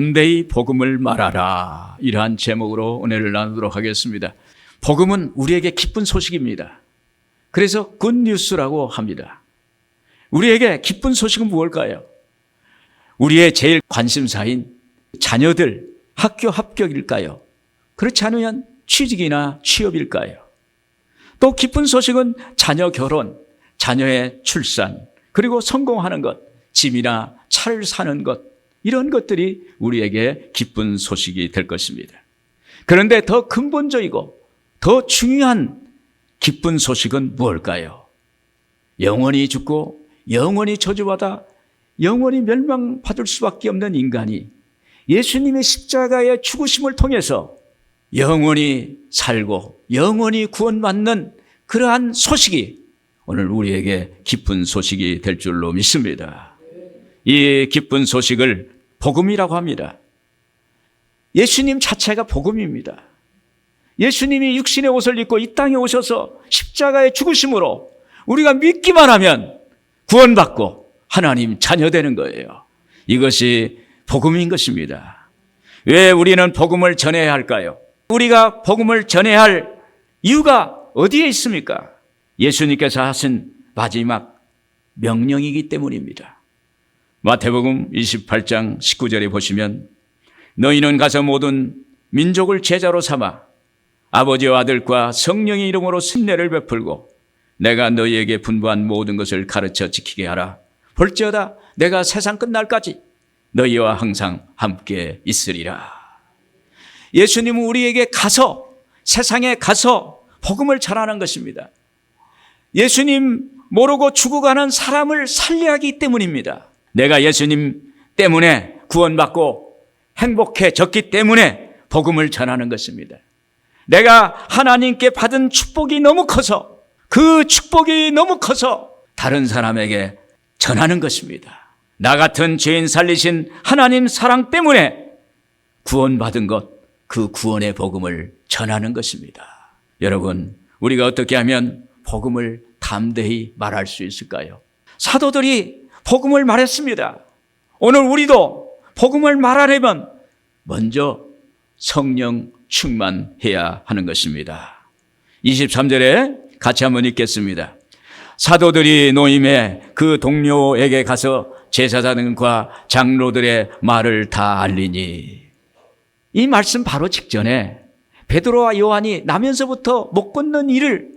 담대히 복음을 말하라. 이러한 제목으로 은혜를 나누도록 하겠습니다. 복음은 우리에게 기쁜 소식입니다. 그래서 굿뉴스라고 합니다. 우리에게 기쁜 소식은 무엇일까요? 우리의 제일 관심사인 자녀들 학교 합격일까요? 그렇지 않으면 취직이나 취업일까요? 또 기쁜 소식은 자녀 결혼, 자녀의 출산, 그리고 성공하는 것, 집이나 차를 사는 것, 이런 것들이 우리에게 기쁜 소식이 될 것입니다. 그런데 더 근본적이고 더 중요한 기쁜 소식은 무엇일까요? 영원히 죽고 영원히 저주받아 영원히 멸망받을 수밖에 없는 인간이 예수님의 십자가의 죽으심을 통해서 영원히 살고 영원히 구원받는 그러한 소식이 오늘 우리에게 기쁜 소식이 될 줄로 믿습니다. 이 기쁜 소식을 복음이라고 합니다. 예수님 자체가 복음입니다. 예수님이 육신의 옷을 입고 이 땅에 오셔서 십자가의 죽으심으로 우리가 믿기만 하면 구원받고 하나님 자녀 되는 거예요. 이것이 복음인 것입니다. 왜 우리는 복음을 전해야 할까요? 우리가 복음을 전해야 할 이유가 어디에 있습니까? 예수님께서 하신 마지막 명령이기 때문입니다. 마태복음 28장 19절에 보시면 너희는 가서 모든 민족을 제자로 삼아 아버지와 아들과 성령의 이름으로 순례를 베풀고 내가 너희에게 분부한 모든 것을 가르쳐 지키게 하라. 볼지어다 내가 세상 끝날까지 너희와 항상 함께 있으리라. 예수님은 우리에게 가서 세상에 가서 복음을 전하는 것입니다. 예수님 모르고 죽어가는 사람을 살려야 하기 때문입니다. 내가 예수님 때문에 구원받고 행복해졌기 때문에 복음을 전하는 것입니다. 내가 하나님께 받은 축복이 너무 커서 그 축복이 너무 커서 다른 사람에게 전하는 것입니다. 나 같은 죄인 살리신 하나님 사랑 때문에 구원받은 것, 그 구원의 복음을 전하는 것입니다. 여러분, 우리가 어떻게 하면 복음을 담대히 말할 수 있을까요? 사도들이 복음을 말했습니다. 오늘 우리도 복음을 말하려면 먼저 성령 충만해야 하는 것입니다. 23절에 같이 한번 읽겠습니다. 사도들이 노임에 그 동료에게 가서 제사장과 장로들의 말을 다 알리니. 이 말씀 바로 직전에 베드로와 요한이 나면서부터 못 걷는 일을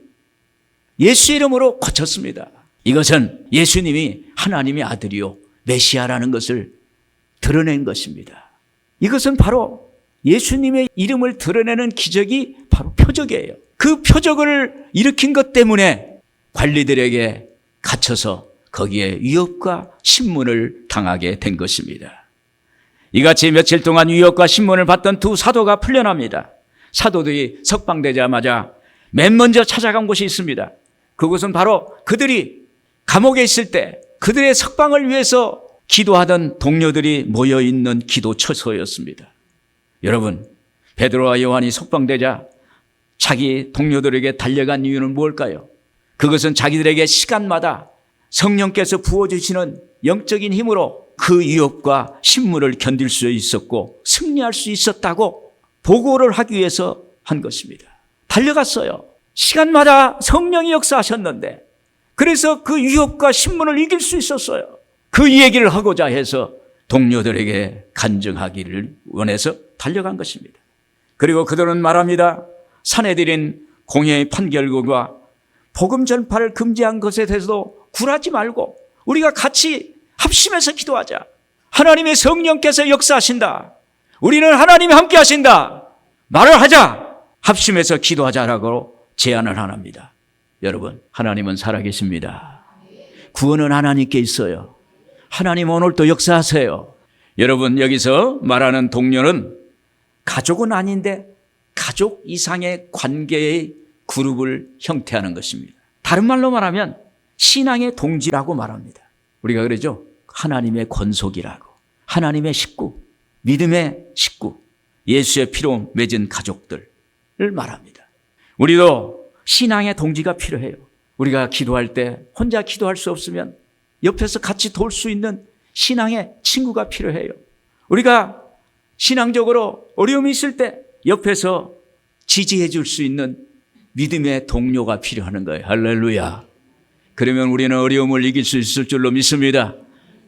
예수 이름으로 고쳤습니다. 이것은 예수님이 하나님의 아들이요 메시아라는 것을 드러낸 것입니다. 이것은 바로 예수님의 이름을 드러내는 기적이 바로 표적이에요. 그 표적을 일으킨 것 때문에 관리들에게 갇혀서 거기에 위협과 신문을 당하게 된 것입니다. 이같이 며칠 동안 위협과 신문을 받던 두 사도가 풀려납니다. 사도들이 석방되자마자 맨 먼저 찾아간 곳이 있습니다. 그곳은 바로 그들이 감옥에 있을 때 그들의 석방을 위해서 기도하던 동료들이 모여있는 기도처소였습니다. 여러분, 베드로와 요한이 석방되자 자기 동료들에게 달려간 이유는 무엇일까요? 그것은 자기들에게 시간마다 성령께서 부어주시는 영적인 힘으로 그 위협과 신문을 견딜 수 있었고 승리할 수 있었다고 보고를 하기 위해서 한 것입니다. 달려갔어요. 시간마다 성령이 역사하셨는데 그래서 그 위협과 신문을 이길 수 있었어요. 그 얘기를 하고자 해서 동료들에게 간증하기를 원해서 달려간 것입니다. 그리고 그들은 말합니다. 사내들인 공회의 판결과 복음 전파를 금지한 것에 대해서도 굴하지 말고 우리가 같이 합심해서 기도하자. 하나님의 성령께서 역사하신다. 우리는 하나님이 함께 하신다. 말을 하자. 합심해서 기도하자라고 제안을 합니다. 여러분, 하나님은 살아계십니다. 구원은 하나님께 있어요. 하나님 오늘도 역사하세요. 여러분, 여기서 말하는 동료는 가족은 아닌데 가족 이상의 관계의 그룹을 형태하는 것입니다. 다른 말로 말하면 신앙의 동지라고 말합니다. 우리가 그러죠. 하나님의 권속이라고. 하나님의 식구, 믿음의 식구, 예수의 피로 맺은 가족들을 말합니다. 우리도 신앙의 동지가 필요해요. 우리가 기도할 때 혼자 기도할 수 없으면 옆에서 같이 도울 수 있는 신앙의 친구가 필요해요. 우리가 신앙적으로 어려움이 있을 때 옆에서 지지해 줄 수 있는 믿음의 동료가 필요한 거예요. 할렐루야. 그러면 우리는 어려움을 이길 수 있을 줄로 믿습니다.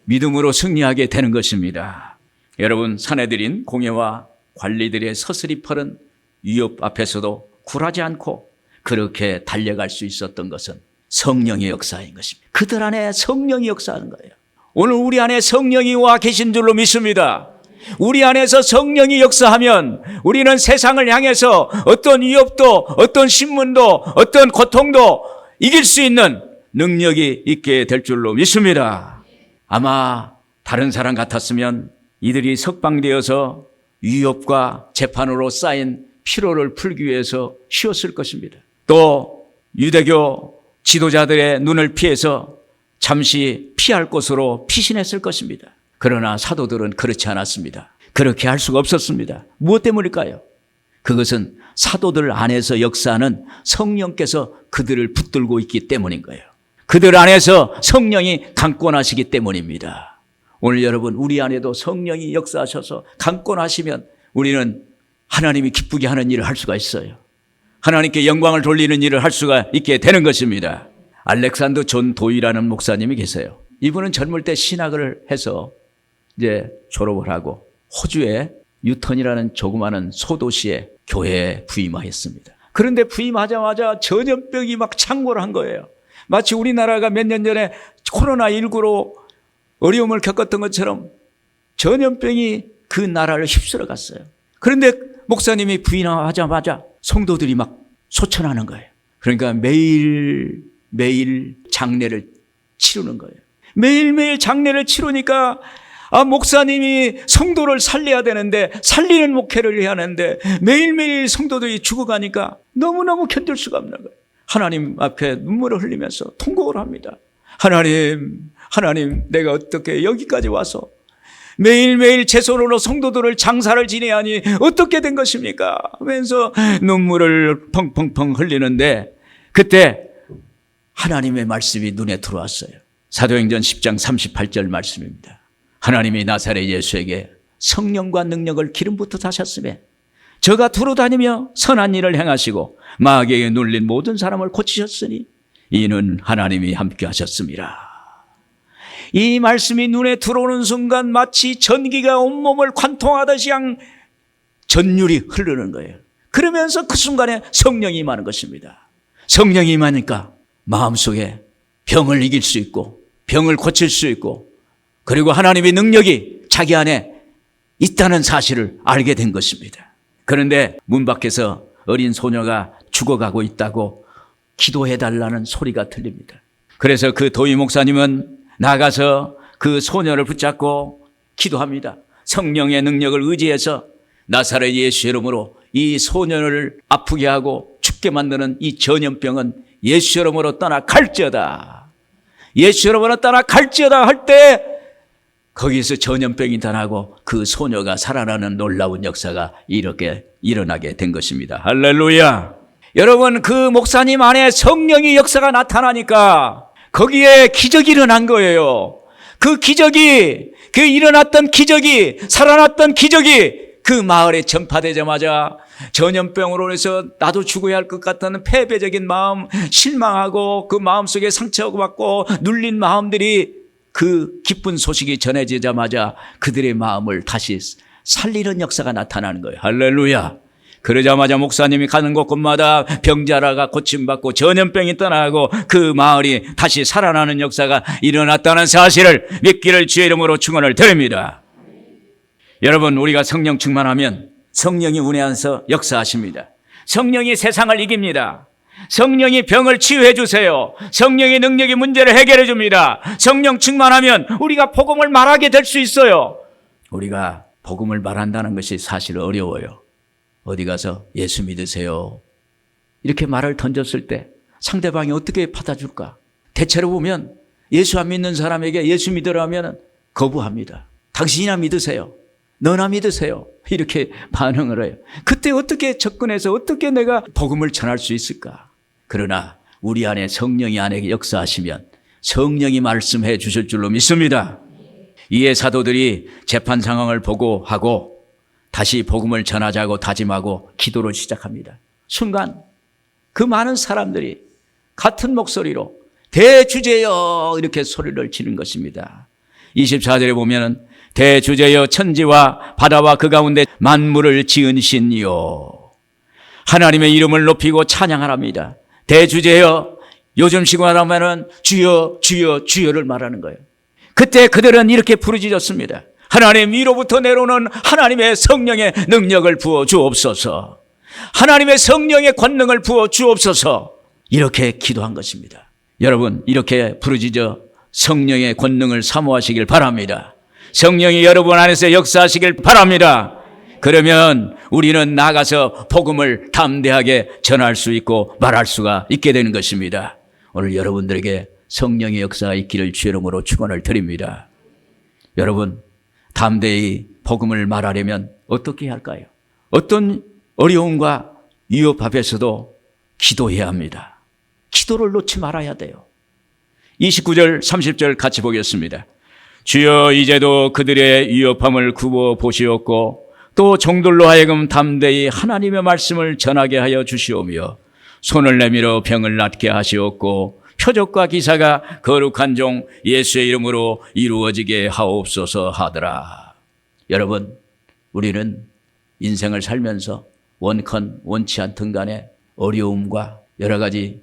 믿음으로 승리하게 되는 것입니다. 여러분, 사내들인 공예와 관리들의 서슬이 펄은 위협 앞에서도 굴하지 않고 그렇게 달려갈 수 있었던 것은 성령의 역사인 것입니다. 그들 안에 성령이 역사하는 거예요. 오늘 우리 안에 성령이 와 계신 줄로 믿습니다. 우리 안에서 성령이 역사하면 우리는 세상을 향해서 어떤 위협도, 어떤 신문도, 어떤 고통도 이길 수 있는 능력이 있게 될 줄로 믿습니다. 아마 다른 사람 같았으면 이들이 석방되어서 위협과 재판으로 쌓인 피로를 풀기 위해서 쉬었을 것입니다. 또 유대교 지도자들의 눈을 피해서 잠시 피할 곳으로 피신했을 것입니다. 그러나 사도들은 그렇지 않았습니다. 그렇게 할 수가 없었습니다. 무엇 때문일까요? 그것은 사도들 안에서 역사하는 성령께서 그들을 붙들고 있기 때문인 거예요. 그들 안에서 성령이 강권하시기 때문입니다. 오늘 여러분, 우리 안에도 성령이 역사하셔서 강권하시면 우리는 하나님이 기쁘게 하는 일을 할 수가 있어요. 하나님께 영광을 돌리는 일을 할 수가 있게 되는 것입니다. 알렉산더 존 도이라는 목사님이 계세요. 이분은 젊을 때 신학을 해서 이제 졸업을 하고 호주의 뉴턴이라는 조그마한 소도시에 교회에 부임하였습니다. 그런데 부임하자마자 전염병이 막 창궐을 한 거예요. 마치 우리나라가 몇 년 전에 코로나19로 어려움을 겪었던 것처럼 전염병이 그 나라를 휩쓸어 갔어요. 그런데 목사님이 부임하자마자 성도들이 막 소천하는 거예요. 그러니까 매일 장례를 치르는 거예요. 매일매일 장례를 치르니까 목사님이 성도를 살려야 되는데 살리는 목회를 해야 하는데 매일매일 성도들이 죽어가니까 너무너무 견딜 수가 없는 거예요. 하나님 앞에 눈물을 흘리면서 통곡을 합니다. 하나님, 내가 어떻게 여기까지 와서 매일매일 제 손으로 성도들을 장사를 지내야 하니 어떻게 된 것입니까? 하면서 눈물을 펑펑펑 흘리는데 그때 하나님의 말씀이 눈에 들어왔어요. 사도행전 10장 38절 말씀입니다. 하나님이 나사렛 예수에게 성령과 능력을 기름부터 다셨으며 저가 두루 다니며 선한 일을 행하시고 마귀에게 눌린 모든 사람을 고치셨으니 이는 하나님이 함께 하셨습니다. 이 말씀이 눈에 들어오는 순간 마치 전기가 온몸을 관통하듯이 전율이 흐르는 거예요. 그러면서 그 순간에 성령이 임하는 것입니다. 성령이 임하니까 마음속에 병을 이길 수 있고 병을 고칠 수 있고 그리고 하나님의 능력이 자기 안에 있다는 사실을 알게 된 것입니다. 그런데 문 밖에서 어린 소녀가 죽어가고 있다고 기도해달라는 소리가 들립니다. 그래서 그 도희 목사님은 나가서 그 소녀를 붙잡고 기도합니다. 성령의 능력을 의지해서 나사렛 예수 이름으로 이 소녀를 아프게 하고 죽게 만드는 이 전염병은 예수 이름으로 떠나갈지어다. 예수 이름으로 떠나갈지어다 할 때 거기서 전염병이 떠나고 그 소녀가 살아나는 놀라운 역사가 이렇게 일어나게 된 것입니다. 할렐루야. 여러분, 그 목사님 안에 성령의 역사가 나타나니까 거기에 기적이 일어난 거예요. 그 기적이, 그 일어났던 기적이, 살아났던 기적이 그 마을에 전파되자마자 전염병으로 해서 나도 죽어야 할 것 같다는 패배적인 마음, 실망하고 그 마음속에 상처받고 눌린 마음들이 그 기쁜 소식이 전해지자마자 그들의 마음을 다시 살리는 역사가 나타나는 거예요. 할렐루야. 그러자마자 목사님이 가는 곳곳마다 병자라가 고침받고 전염병이 떠나고 그 마을이 다시 살아나는 역사가 일어났다는 사실을 믿기를 주의 이름으로 축원을 드립니다. 여러분, 우리가 성령 충만하면 성령이 우리 안에서 역사하십니다. 성령이 세상을 이깁니다. 성령이 병을 치유해 주세요. 성령의 능력이 문제를 해결해 줍니다. 성령 충만하면 우리가 복음을 말하게 될 수 있어요. 우리가 복음을 말한다는 것이 사실 어려워요. 어디 가서 예수 믿으세요 이렇게 말을 던졌을 때 상대방이 어떻게 받아줄까? 대체로 보면 예수 안 믿는 사람에게 예수 믿으라면 거부합니다. 당신이나 믿으세요. 너나 믿으세요. 이렇게 반응을 해요. 그때 어떻게 접근해서 어떻게 내가 복음을 전할 수 있을까? 그러나 우리 안에 성령이 안에 역사하시면 성령이 말씀해 주실 줄로 믿습니다. 이에 사도들이 재판 상황을 보고 하고 다시 복음을 전하자고 다짐하고 기도를 시작합니다. 순간 그 많은 사람들이 같은 목소리로 대주제여 이렇게 소리를 지른 것입니다. 24절에 보면 대주제여 천지와 바다와 그 가운데 만물을 지은 신이요 하나님의 이름을 높이고 찬양하랍니다. 대주제여 요즘식으로 하면 주여 주여 주여를 말하는 거예요. 그때 그들은 이렇게 부르짖었습니다. 하나님 위로부터 내려오는 하나님의 성령의 능력을 부어 주옵소서. 하나님의 성령의 권능을 부어 주옵소서. 이렇게 기도한 것입니다. 여러분 이렇게 부르짖어 성령의 권능을 사모하시길 바랍니다. 성령이 여러분 안에서 역사하시길 바랍니다. 그러면 우리는 나가서 복음을 담대하게 전할 수 있고 말할 수가 있게 되는 것입니다. 오늘 여러분들에게 성령의 역사가 있기를 주의 이름으로 축원을 드립니다. 여러분 담대히 복음을 말하려면 어떻게 해야 할까요? 어떤 어려움과 위협 앞에서도 기도해야 합니다. 기도를 놓지 말아야 돼요. 29절 30절 같이 보겠습니다. 주여 이제도 그들의 위협함을 굽어 보시옵고 또 종들로 하여금 담대히 하나님의 말씀을 전하게 하여 주시오며 손을 내밀어 병을 낫게 하시옵고 표적과 기사가 거룩한 종 예수의 이름으로 이루어지게 하옵소서 하더라. 여러분 우리는 인생을 살면서 원컨 원치 않든 간에 어려움과 여러 가지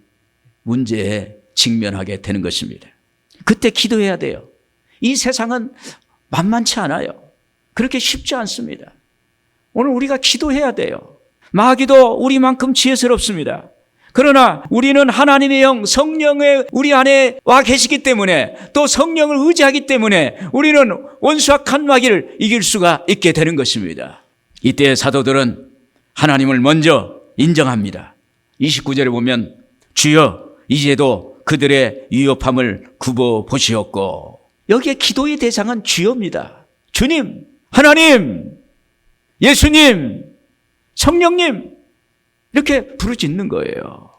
문제에 직면하게 되는 것입니다. 그때 기도해야 돼요. 이 세상은 만만치 않아요. 그렇게 쉽지 않습니다. 오늘 우리가 기도해야 돼요. 마귀도 우리만큼 지혜스럽습니다. 그러나 우리는 하나님의 영 성령의 우리 안에 와 계시기 때문에 또 성령을 의지하기 때문에 우리는 원수와 칸마귀를 이길 수가 있게 되는 것입니다. 이때 사도들은 하나님을 먼저 인정합니다. 29절에 보면 주여 이제도 그들의 위협함을 굽어 보시옵고 여기에 기도의 대상은 주여입니다. 주님, 하나님, 예수님, 성령님 이렇게 부르짖는 거예요.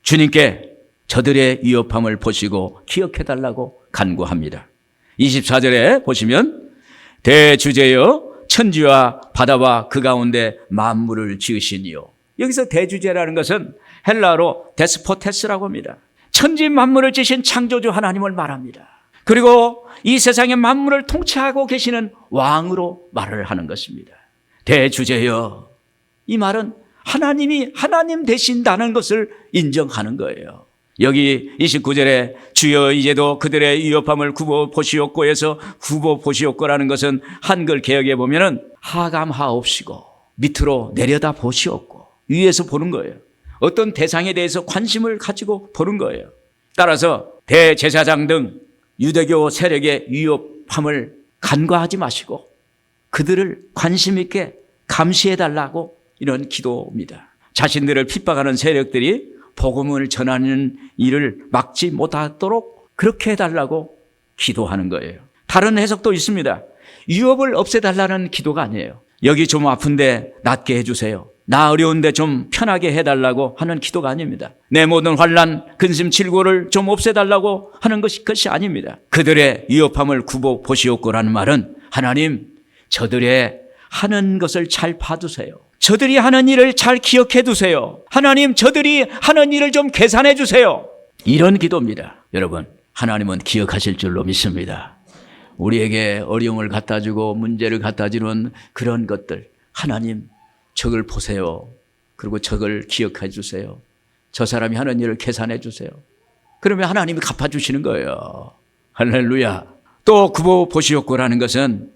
주님께 저들의 위협함을 보시고 기억해달라고 간구합니다. 24절에 보시면 대주제여 천지와 바다와 그 가운데 만물을 지으시니요. 여기서 대주제라는 것은 헬라어로 데스포테스라고 합니다. 천지 만물을 지으신 창조주 하나님을 말합니다. 그리고 이 세상의 만물을 통치하고 계시는 왕으로 말을 하는 것입니다. 대주제여 이 말은 하나님이 하나님 되신다는 것을 인정하는 거예요. 여기 29절에 주여 이제도 그들의 위협함을 굽어 보시옵고 해서 굽어 보시옵고라는 것은 한글 개혁에 보면은 하감하옵시고 밑으로 내려다 보시옵고 위에서 보는 거예요. 어떤 대상에 대해서 관심을 가지고 보는 거예요. 따라서 대제사장 등 유대교 세력의 위협함을 간과하지 마시고 그들을 관심 있게 감시해달라고 이런 기도입니다. 자신들을 핍박하는 세력들이 복음을 전하는 일을 막지 못하도록 그렇게 해달라고 기도하는 거예요. 다른 해석도 있습니다. 위협을 없애달라는 기도가 아니에요. 여기 좀 아픈데 낫게 해주세요. 나 어려운데 좀 편하게 해달라고 하는 기도가 아닙니다. 내 모든 환난, 근심, 질고를 좀 없애달라고 하는 것이 아닙니다. 그들의 위협함을 굽어 보시옵고라는 말은 하나님 저들의 하는 것을 잘 봐두세요. 저들이 하는 일을 잘 기억해 두세요. 하나님 저들이 하는 일을 좀 계산해 주세요. 이런 기도입니다. 여러분 하나님은 기억하실 줄로 믿습니다. 우리에게 어려움을 갖다 주고 문제를 갖다 주는 그런 것들 하나님 저걸 보세요. 그리고 저걸 기억해 주세요. 저 사람이 하는 일을 계산해 주세요. 그러면 하나님이 갚아주시는 거예요. 할렐루야. 또 굽어 보시옵고라는 것은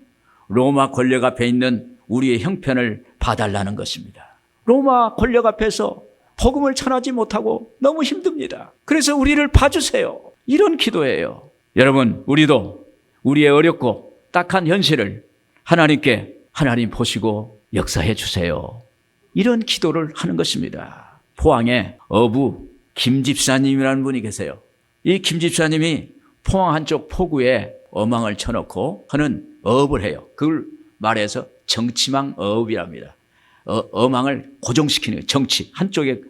로마 권력 앞에 있는 우리의 형편을 봐달라는 것입니다. 로마 권력 앞에서 복음을 전하지 못하고 너무 힘듭니다. 그래서 우리를 봐주세요. 이런 기도예요. 여러분 우리도 우리의 어렵고 딱한 현실을 하나님께 하나님 보시고 역사해 주세요. 이런 기도를 하는 것입니다. 포항에 어부 김 집사님이라는 분이 계세요. 이 김 집사님이 포항 한쪽 포구에 어망을 쳐놓고 하는 어업을 해요. 그걸 말해서 정치망 어업이랍니다. 어망을 고정시키는 거예요. 정치 한쪽에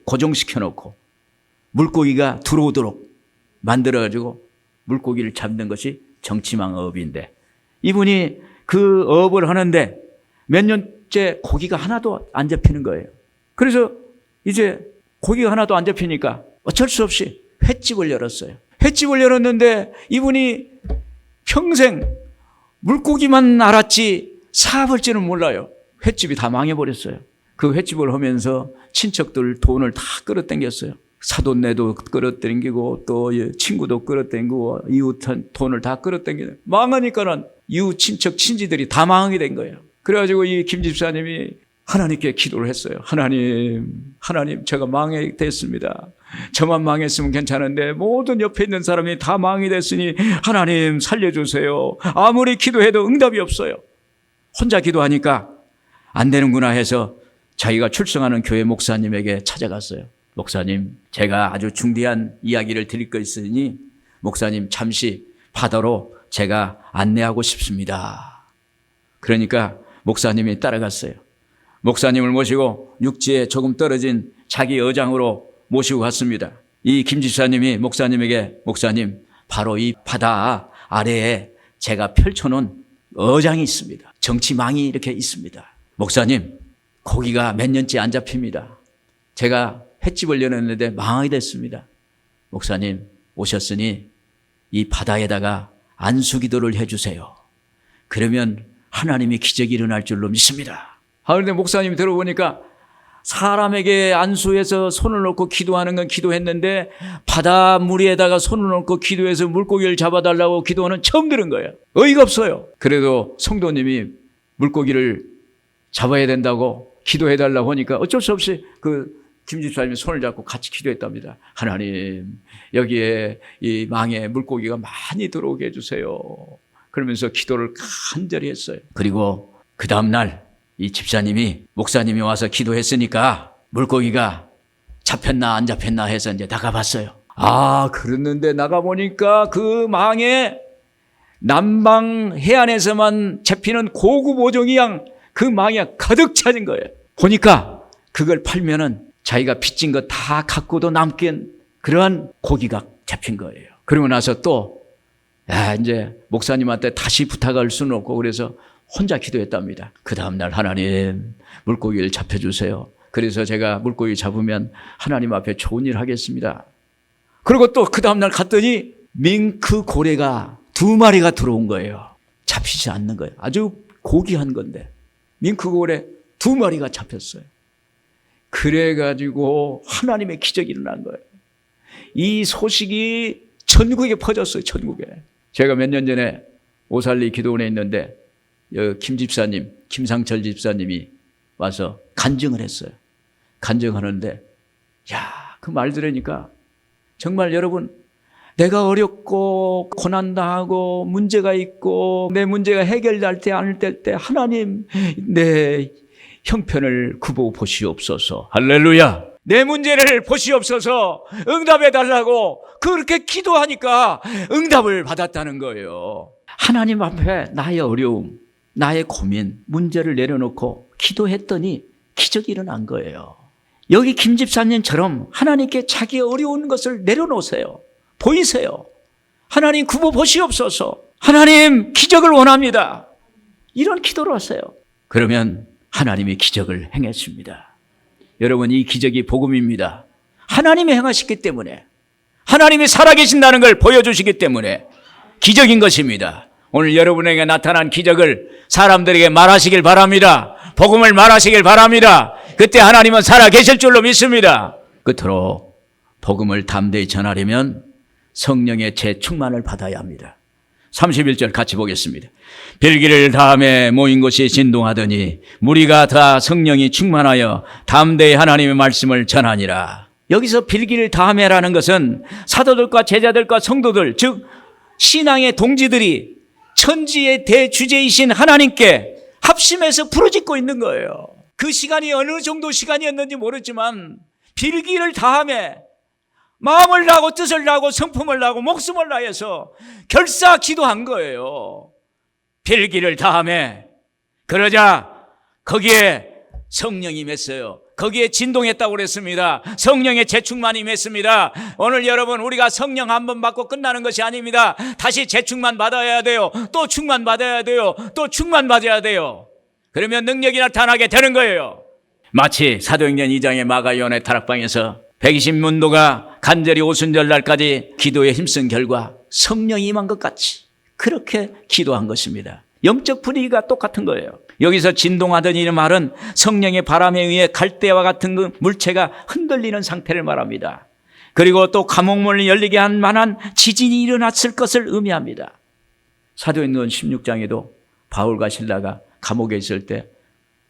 고정시켜 놓고 물고기가 들어오도록 만들어가지고 물고기를 잡는 것이 정치망 어업인데 이분이 그 어업을 하는데 몇 년째 고기가 하나도 안 잡히는 거예요. 그래서 이제 고기가 하나도 안 잡히니까 어쩔 수 없이 횟집을 열었어요. 횟집을 열었는데 이분이 평생 물고기만 알았지 사업할지는 몰라요. 횟집이 다 망해버렸어요. 그 횟집을 하면서 친척들 돈을 다 끌어당겼어요. 사돈네도 끌어당기고 또 친구도 끌어당기고 이웃 돈을 다 끌어당기고 망하니까는 이웃 친척 친지들이 다 망하게 된 거예요. 그래가지고 이 김 집사님이 하나님께 기도를 했어요. 하나님 제가 망하게 됐습니다. 저만 망했으면 괜찮은데 모든 옆에 있는 사람이 다 망하게 됐으니 하나님 살려주세요. 아무리 기도해도 응답이 없어요. 혼자 기도하니까 안 되는구나 해서 자기가 출석하는 교회 목사님에게 찾아갔어요. 목사님, 제가 아주 중대한 이야기를 드릴 거 있으니 목사님 잠시 바다로 제가 안내하고 싶습니다. 그러니까 목사님이 따라갔어요. 목사님을 모시고 육지에 조금 떨어진 자기 어장으로 모시고 갔습니다. 이 김 집사님이 목사님에게 목사님, 바로 이 바다 아래에 제가 펼쳐놓은 어장이 있습니다. 정치망이 이렇게 있습니다. 목사님, 고기가 몇 년째 안 잡힙니다. 제가 횟집을 열었는데 망하게 됐습니다. 목사님 오셨으니 이 바다에다가 안수기도를 해주세요. 그러면 하나님의 기적이 일어날 줄로 믿습니다. 그런데 목사님이 들어보니까 사람에게 안수해서 손을 놓고 기도하는 건 기도했는데 바닷물에다가 손을 놓고 기도해서 물고기를 잡아달라고 기도하는 처음 들은 거예요. 어이가 없어요. 그래도 성도님이 물고기를 잡아야 된다고 기도해달라고 하니까 어쩔 수 없이 그 김 집사님이 손을 잡고 같이 기도했답니다. 하나님, 여기에 이 망에 물고기가 많이 들어오게 해주세요. 그러면서 기도를 간절히 했어요. 그리고 그 다음날 이 집사님이 목사님이 와서 기도했으니까 물고기가 잡혔나 안 잡혔나 해서 이제 나가봤어요. 그랬는데 나가보니까 그 망에 남방 해안에서만 잡히는 고급 오종이양 그 망에 가득 차진 거예요. 보니까 그걸 팔면은 자기가 빚진 거 다 갖고도 남긴 그러한 고기가 잡힌 거예요. 그러고 나서 또 이제 목사님한테 다시 부탁할 수는 없고 그래서 혼자 기도했답니다. 그 다음날 하나님 물고기를 잡혀주세요. 그래서 제가 물고기 잡으면 하나님 앞에 좋은 일 하겠습니다. 그리고 또 그 다음날 갔더니 밍크 고래가 2마리가 들어온 거예요. 잡히지 않는 거예요. 아주 고귀한 건데 밍크 고래 2마리가 잡혔어요. 그래가지고 하나님의 기적이 일어난 거예요. 이 소식이 전국에 퍼졌어요. 전국에. 제가 몇 년 전에 오살리 기도원에 있는데 김 집사님, 김상철 집사님이 와서 간증을 했어요. 간증하는데 그 말 들으니까 정말 여러분, 내가 어렵고 고난당하고 문제가 있고 내 문제가 해결될 때 안 될 때 하나님 내 형편을 굽어 보시옵소서. 할렐루야. 내 문제를 보시옵소서. 응답해 달라고 그렇게 기도하니까 응답을 받았다는 거예요. 하나님 앞에 나의 어려움, 나의 고민, 문제를 내려놓고 기도했더니 기적이 일어난 거예요. 여기 김 집사님처럼 하나님께 자기 어려운 것을 내려놓으세요. 보이세요. 하나님 굽어 보시옵소서. 하나님 기적을 원합니다. 이런 기도를 하세요. 그러면 하나님이 기적을 행했습니다. 여러분, 이 기적이 복음입니다. 하나님이 행하셨기 때문에, 하나님이 살아계신다는 걸 보여주시기 때문에 기적인 것입니다. 오늘 여러분에게 나타난 기적을 사람들에게 말하시길 바랍니다. 복음을 말하시길 바랍니다. 그때 하나님은 살아계실 줄로 믿습니다. 끝으로 복음을 담대히 전하려면 성령의 재충만을 받아야 합니다. 31절 같이 보겠습니다. 별기를 다음에 모인 곳이 진동하더니 무리가 다 성령이 충만하여 담대히 하나님의 말씀을 전하니라. 여기서 빌기를 다음에라는 것은 사도들과 제자들과 성도들, 즉 신앙의 동지들이 천지의 대주제이신 하나님께 합심해서 부르짖고 있는 거예요. 그 시간이 어느 정도 시간이었는지 모르지만 빌기를 다함에 마음을 다하고 뜻을 다하고 성품을 다하고 목숨을 다해서 결사 기도한 거예요. 빌기를 다함에. 그러자 거기에 성령이 맺어요. 거기에 진동했다고 그랬습니다. 성령의 재충만이 맺습니다. 오늘 여러분, 우리가 성령 한 번 받고 끝나는 것이 아닙니다. 다시 재충만 받아야 돼요. 또 충만 받아야 돼요. 또 충만 받아야 돼요. 그러면 능력이 나타나게 되는 거예요. 마치 사도행전 2장의 마가요한의 다락방에서 120문도가 간절히 오순절날까지 기도에 힘쓴 결과 성령이 임한 것 같이 그렇게 기도한 것입니다. 영적 분위기가 똑같은 거예요. 여기서 진동하던 이 말은 성령의 바람에 의해 갈대와 같은 그 물체가 흔들리는 상태를 말합니다. 그리고 또 감옥문을 열리게 한 만한 지진이 일어났을 것을 의미합니다. 사도행전 16장에도 바울과 실라가 감옥에 있을 때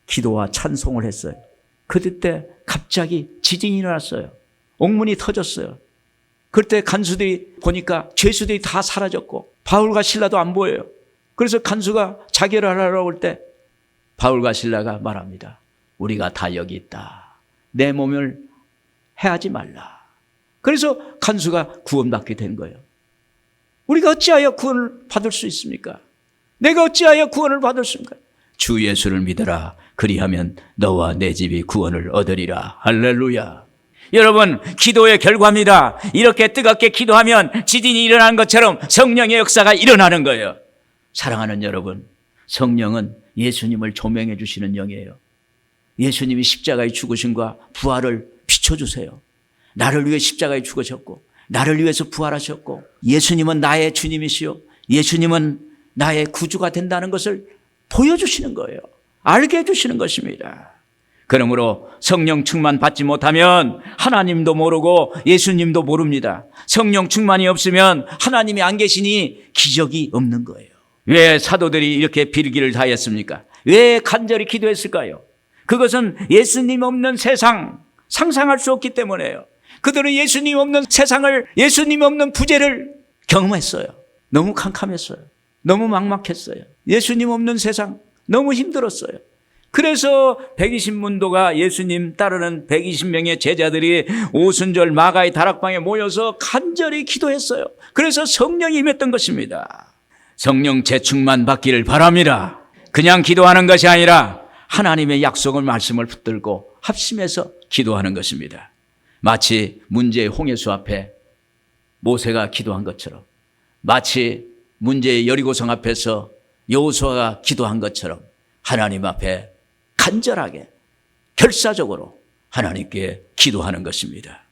기도와 찬송을 했어요. 그때 갑자기 지진이 일어났어요. 옥문이 터졌어요. 그때 간수들이 보니까 죄수들이 다 사라졌고 바울과 실라도 안 보여요. 그래서 간수가 자결하러 올 때 바울과 실라가 말합니다. 우리가 다 여기 있다. 내 몸을 해하지 말라. 그래서 간수가 구원받게 된 거예요. 우리가 어찌하여 구원을 받을 수 있습니까? 내가 어찌하여 구원을 받을 수 있습니까? 주 예수를 믿어라. 그리하면 너와 내 집이 구원을 얻으리라. 할렐루야. 여러분, 기도의 결과입니다. 이렇게 뜨겁게 기도하면 지진이 일어나는 것처럼 성령의 역사가 일어나는 거예요. 사랑하는 여러분, 성령은 예수님을 조명해 주시는 영이에요. 예수님이 십자가의 죽으심과 부활을 비춰주세요. 나를 위해 십자가에 죽으셨고 나를 위해서 부활하셨고 예수님은 나의 주님이시요 예수님은 나의 구주가 된다는 것을 보여주시는 거예요. 알게 해주시는 것입니다. 그러므로 성령 충만 받지 못하면 하나님도 모르고 예수님도 모릅니다. 성령 충만이 없으면 하나님이 안 계시니 기적이 없는 거예요. 왜 사도들이 이렇게 빌기를 다했습니까? 왜 간절히 기도했을까요? 그것은 예수님 없는 세상 상상할 수 없기 때문에요. 그들은 예수님 없는 세상을, 예수님 없는 부재를 경험했어요. 너무 캄캄했어요. 너무 막막했어요. 예수님 없는 세상 너무 힘들었어요. 그래서 120문도가 예수님 따르는 120명의 제자들이 오순절 마가의 다락방에 모여서 간절히 기도했어요. 그래서 성령이 임했던 것입니다. 성령 재충만 받기를 바랍니다. 그냥 기도하는 것이 아니라 하나님의 약속을 말씀을 붙들고 합심해서 기도하는 것입니다. 마치 문제의 홍해수 앞에 모세가 기도한 것처럼, 마치 문제의 여리고성 앞에서 여호수아가 기도한 것처럼 하나님 앞에 간절하게 결사적으로 하나님께 기도하는 것입니다.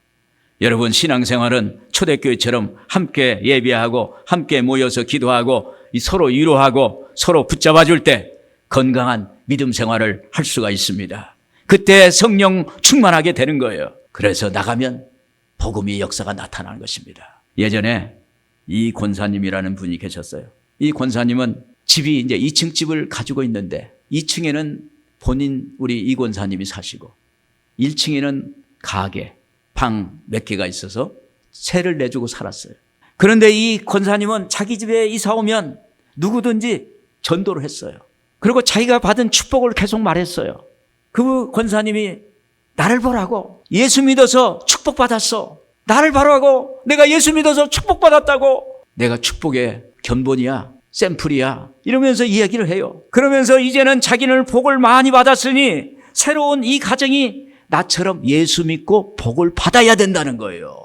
여러분, 신앙생활은 초대교회처럼 함께 예배하고 함께 모여서 기도하고 서로 위로하고 서로 붙잡아 줄 때 건강한 믿음 생활을 할 수가 있습니다. 그때 성령 충만하게 되는 거예요. 그래서 나가면 복음의 역사가 나타나는 것입니다. 예전에 이 권사님이라는 분이 계셨어요. 이 권사님은 집이 이제 2층 집을 가지고 있는데 2층에는 본인 우리 이 권사님이 사시고 1층에는 가게, 방 몇 개가 있어서 세를 내주고 살았어요. 그런데 이 권사님은 자기 집에 이사 오면 누구든지 전도를 했어요. 그리고 자기가 받은 축복을 계속 말했어요. 그 권사님이 나를 보라고, 예수 믿어서 축복받았어. 나를 보라고, 내가 예수 믿어서 축복받았다고. 내가 축복의 견본이야, 샘플이야, 이러면서 이야기를 해요. 그러면서 이제는 자기는 복을 많이 받았으니 새로운 이 가정이 나처럼 예수 믿고 복을 받아야 된다는 거예요.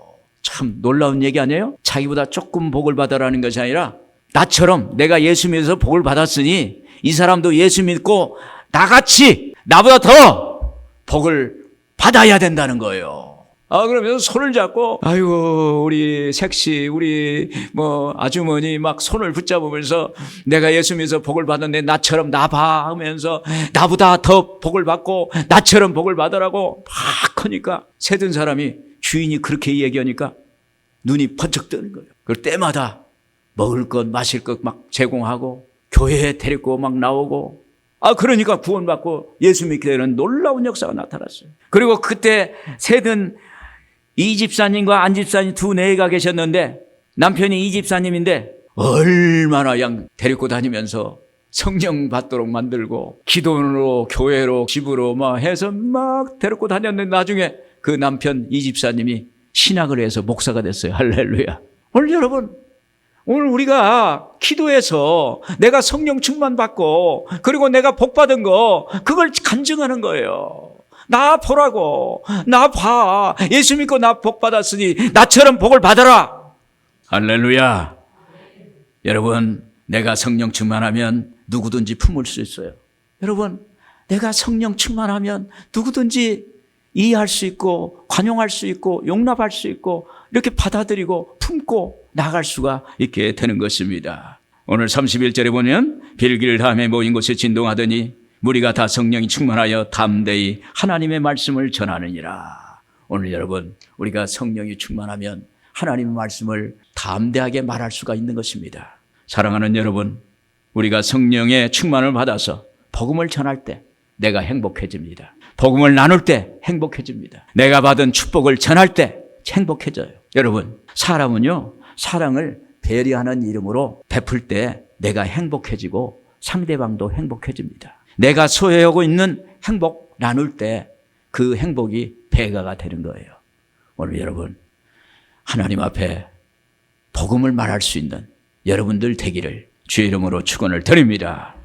참 놀라운 얘기 아니에요? 자기보다 조금 복을 받아라는 것이 아니라 나처럼 내가 예수 믿어서 복을 받았으니 이 사람도 예수 믿고 나같이 나보다 더 복을 받아야 된다는 거예요. 그러면서 손을 잡고 아이고 우리 색시 우리 아주머니 막 손을 붙잡으면서 내가 예수 믿어서 복을 받았는데 나처럼 나 봐 하면서 나보다 더 복을 받고 나처럼 복을 받으라고 막 하니까 세든 사람이 주인이 그렇게 얘기하니까 눈이 번쩍 뜨는 거예요. 그럴 때마다 먹을 것 마실 것 막 제공하고 교회에 데리고 막 나오고 그러니까 구원받고 예수 믿게 되는 놀라운 역사가 나타났어요. 그리고 그때 세든 이 집사님과 안 집사님 두 내가 계셨는데 남편이 이 집사님인데 얼마나 그냥 데리고 다니면서 성령 받도록 만들고 기도로 교회로 집으로 막 해서 막 데리고 다녔는데 나중에 그 남편 이 집사님이 신학을 해서 목사가 됐어요. 할렐루야. 오늘 여러분, 오늘 우리가 기도해서 내가 성령 충만 받고 그리고 내가 복 받은 거 그걸 간증하는 거예요. 나 보라고, 나 봐, 예수 믿고 나 복 받았으니 나처럼 복을 받아라. 할렐루야. 여러분, 내가 성령 충만하면 누구든지 품을 수 있어요. 여러분, 내가 성령 충만하면 누구든지 이해할 수 있고 관용할 수 있고 용납할 수 있고 이렇게 받아들이고 품고 나갈 수가 있게 되는 것입니다. 오늘 31절에 보면 빌기를 다음에 모인 곳에 진동하더니 무리가 다 성령이 충만하여 담대히 하나님의 말씀을 전하느니라. 오늘 여러분, 우리가 성령이 충만하면 하나님의 말씀을 담대하게 말할 수가 있는 것입니다. 사랑하는 여러분, 우리가 성령의 충만을 받아서 복음을 전할 때 내가 행복해집니다. 복음을 나눌 때 행복해집니다. 내가 받은 축복을 전할 때 행복해져요. 여러분, 사람은요, 사랑을 배려하는 이름으로 베풀 때 내가 행복해지고 상대방도 행복해집니다. 내가 소유하고 있는 행복 나눌 때 그 행복이 배가가 되는 거예요. 오늘 여러분, 하나님 앞에 복음을 말할 수 있는 여러분들 되기를 주의 이름으로 축원을 드립니다.